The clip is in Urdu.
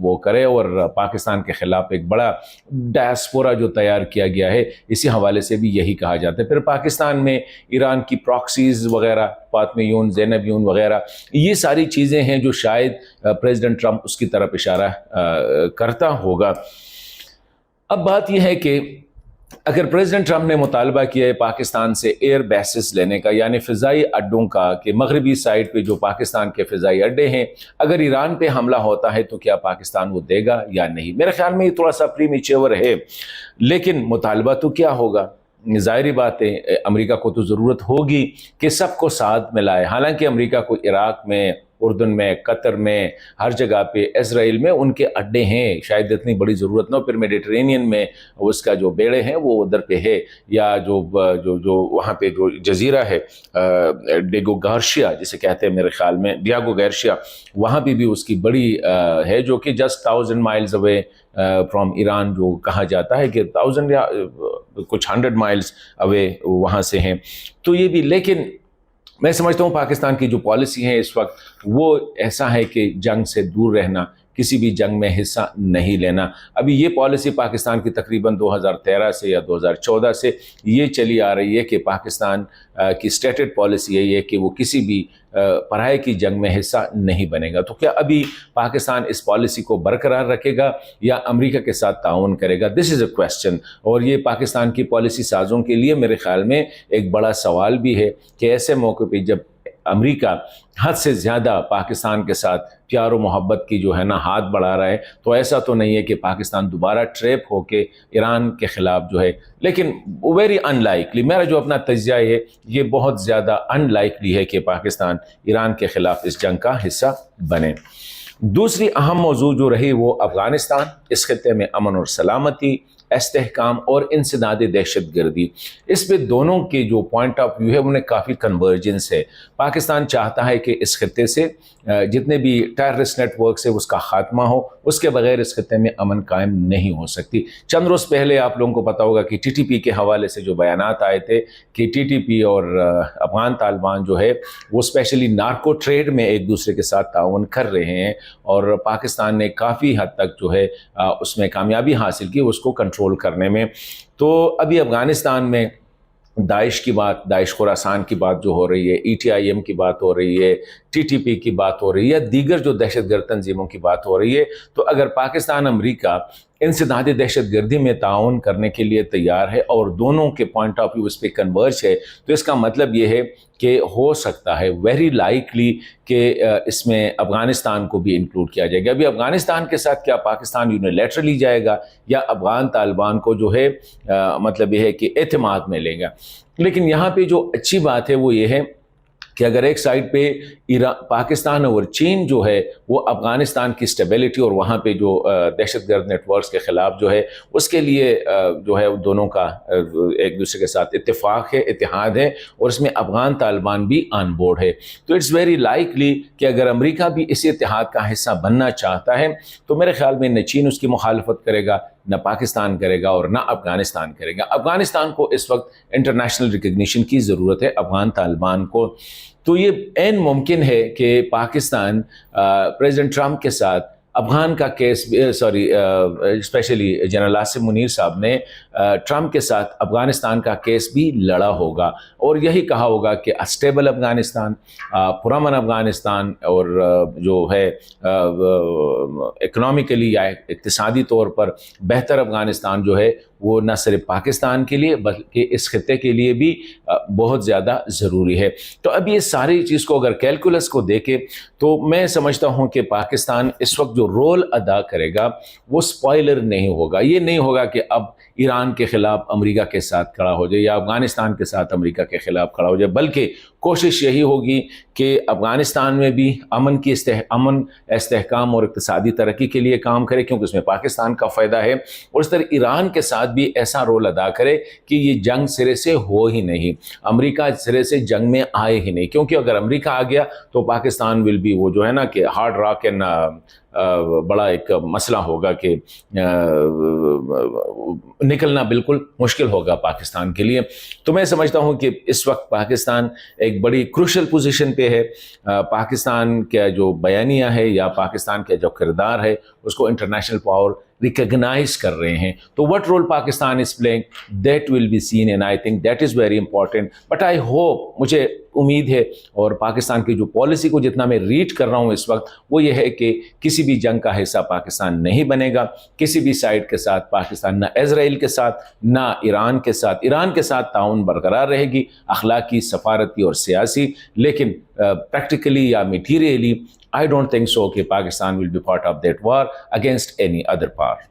وہ کرے اور پاکستان کے خلاف ایک بڑا ڈائسپورا جو تیار کیا گیا ہے، اسی حوالے سے بھی یہی کہا جاتا ہے۔ پھر پاکستان میں ایران کی پراکسیز وغیرہ، فاطمہ یون، زینب یون وغیرہ، یہ ساری چیزیں ہیں جو شاید پریزیڈنٹ ٹرمپ اس کی طرف اشارہ کرتا ہوگا۔ اب بات یہ ہے کہ اگر پریزیڈنٹ ٹرمپ نے مطالبہ کیا ہے پاکستان سے ایئر بیسز لینے کا، یعنی فضائی اڈوں کا، کہ مغربی سائڈ پہ جو پاکستان کے فضائی اڈے ہیں اگر ایران پہ حملہ ہوتا ہے تو کیا پاکستان وہ دے گا یا نہیں؟ میرے خیال میں یہ تھوڑا سا پریمیچیور ہے، لیکن مطالبہ تو کیا ہوگا؟ ظاہری بات ہے امریکہ کو تو ضرورت ہوگی کہ سب کو ساتھ ملائے، حالانکہ امریکہ کو عراق میں، اردن میں، قطر میں، ہر جگہ پہ، اسرائیل میں ان کے اڈے ہیں، شاید اتنی بڑی ضرورت نہ ہو۔ پھر میڈیٹرینین میں اس کا جو بیڑے ہیں وہ ادھر پہ ہے، یا جو وہاں پہ جو جزیرہ ہے ڈیگو گارشیا جسے کہتے ہیں میرے خیال میں، ڈیاگو گارشیا، وہاں پہ بھی اس کی بڑی ہے، جو کہ just 1000 miles away from Iran جو کہا جاتا ہے کہ 1000 یا کچھ 100 مائلز اوے وہاں سے ہیں۔ تو یہ بھی، لیکن میں سمجھتا ہوں پاکستان کی جو پالیسی ہے اس وقت وہ ایسا ہے کہ جنگ سے دور رہنا، کسی بھی جنگ میں حصہ نہیں لینا۔ ابھی یہ پالیسی پاکستان کی تقریباً 2013 سے یا 2014 سے یہ چلی آ رہی ہے کہ پاکستان کی اسٹیٹڈ پالیسی ہے یہ کہ وہ کسی بھی پرائے کی جنگ میں حصہ نہیں بنے گا۔ تو کیا ابھی پاکستان اس پالیسی کو برقرار رکھے گا یا امریکہ کے ساتھ تعاون کرے گا؟ دس از اے کویسچن، اور یہ پاکستان کی پالیسی سازوں کے لیے میرے خیال میں ایک بڑا سوال بھی ہے کہ ایسے موقع پہ جب امریکہ حد سے زیادہ پاکستان کے ساتھ پیار و محبت کی جو ہے نا ہاتھ بڑھا رہا ہے، تو ایسا تو نہیں ہے کہ پاکستان دوبارہ ٹریپ ہو کے ایران کے خلاف جو ہے، لیکن ویری ان لائکلی، میرا جو اپنا تجزیہ ہے یہ بہت زیادہ ان لائکلی ہے کہ پاکستان ایران کے خلاف اس جنگ کا حصہ بنے۔ دوسری اہم موضوع جو رہی وہ افغانستان، اس خطے میں امن اور سلامتی، استحکام اور انسداد دہشت گردی، اس پہ دونوں کے جو پوائنٹ آف ویو ہے انہیں کافی کنورجنس ہے۔ پاکستان چاہتا ہے کہ اس خطے سے جتنے بھی ٹیررسٹ نیٹ ورکس ہے اس کا خاتمہ ہو، اس کے بغیر اس خطے میں امن قائم نہیں ہو سکتی۔ چند روز پہلے آپ لوگوں کو پتا ہوگا کہ ٹی ٹی پی کے حوالے سے جو بیانات آئے تھے کہ ٹی ٹی پی اور افغان طالبان جو ہے وہ اسپیشلی نارکو ٹریڈ میں ایک دوسرے کے ساتھ تعاون کر رہے ہیں، اور پاکستان نے کافی حد تک جو ہے اس میں کامیابی حاصل کی اس کو کنٹرول کرنے میں۔ تو ابھی افغانستان میں داعش کی بات، داعش خراسان کی بات جو ہو رہی ہے، ای ٹی آئی ایم کی بات ہو رہی ہے، ٹی ٹی پی کی بات ہو رہی ہے، دیگر جو دہشت گرد تنظیموں کی بات ہو رہی ہے، تو اگر پاکستان امریکہ انسداد دہشت گردی میں تعاون کرنے کے لیے تیار ہے اور دونوں کے پوائنٹ آف ویو اس پہ کنورج ہے، تو اس کا مطلب یہ ہے کہ ہو سکتا ہے ویری لائکلی کہ اس میں افغانستان کو بھی انکلوڈ کیا جائے گا۔ ابھی افغانستان کے ساتھ کیا پاکستان یونیلیٹرلی جائے گا یا افغان طالبان کو جو ہے مطلب یہ ہے کہ اعتماد میں لے گا؟ لیکن یہاں پہ جو اچھی بات ہے وہ یہ ہے کہ اگر ایک سائڈ پہ پاکستان اور چین جو ہے وہ افغانستان کی سٹیبلٹی اور وہاں پہ جو دہشت گرد نیٹ ورکس کے خلاف جو ہے اس کے لیے جو ہے دونوں کا ایک دوسرے کے ساتھ اتفاق ہے، اتحاد ہے، اور اس میں افغان طالبان بھی آن بورڈ ہے، تو اٹس ویری لائکلی کہ اگر امریکہ بھی اس اتحاد کا حصہ بننا چاہتا ہے تو میرے خیال میں نہ چین اس کی مخالفت کرے گا، نہ پاکستان کرے گا، اور نہ افغانستان کرے گا۔ افغانستان کو اس وقت انٹرنیشنل ریکگنیشن کی ضرورت ہے، افغان طالبان کو۔ تو یہ عین ممکن ہے کہ پاکستان پریزیڈنٹ ٹرمپ کے ساتھ افغان کا case, specially general Asif Munir صاحب نے ٹرمپ کے ساتھ افغانستان کا کیس بھی لڑا ہوگا، اور یہی کہا ہوگا کہ اسٹیبل افغانستان، پرامن افغانستان، اور جو ہے اکنامکلی یا اقتصادی طور پر بہتر افغانستان جو ہے وہ نہ صرف پاکستان کے لیے بلکہ اس خطے کے لیے بھی بہت زیادہ ضروری ہے۔ تو اب یہ ساری چیز کو اگر کیلکولس کو دیکھے تو میں سمجھتا ہوں کہ پاکستان اس وقت جو رول ادا کرے گا وہ سپوائلر نہیں ہوگا۔ یہ نہیں ہوگا کہ اب ایران کے خلاف امریکہ کے ساتھ کھڑا ہو جائے یا افغانستان کے ساتھ امریکہ کے خلاف کھڑا ہو جائے، بلکہ کوشش یہی ہوگی کہ افغانستان میں بھی امن استحکام اور اقتصادی ترقی کے لیے کام کرے، کیونکہ اس میں پاکستان کا فائدہ ہے، اور اس طرح ایران کے ساتھ بھی ایسا رول ادا کرے کہ یہ جنگ سرے سے ہو ہی نہیں، امریکہ سرے سے جنگ میں آئے ہی نہیں، کیونکہ اگر امریکہ آ گیا تو پاکستان ول بی وہ جو ہے نا کہ ہارڈ راک اینڈ بڑا ایک مسئلہ ہوگا کہ نکلنا بالکل مشکل ہوگا پاکستان کے لیے. تو میں سمجھتا ہوں کہ اس وقت پاکستان ایک بڑی کروشل پوزیشن پہ ہے. پاکستان کا جو بیانیہ ہے یا پاکستان کا جو کردار ہے اس کو انٹرنیشنل پاور ریکگنائز کر رہے ہیں. تو what role Pakistan is playing that will be seen and I think that is very important. But I hope, مجھے امید ہے اور پاکستان کی جو پالیسی کو جتنا میں ریڈ کر رہا ہوں اس وقت وہ یہ ہے کہ کسی بھی جنگ کا حصہ پاکستان نہیں بنے گا, کسی بھی سائڈ کے ساتھ پاکستان, نہ اسرائیل کے ساتھ نہ ایران کے ساتھ. ایران کے ساتھ تعاون برقرار رہے گی, اخلاقی, سفارتی اور سیاسی, لیکن پریکٹیکلی یا materially I don't think so کہ Pakistan will be part of that war against any other power.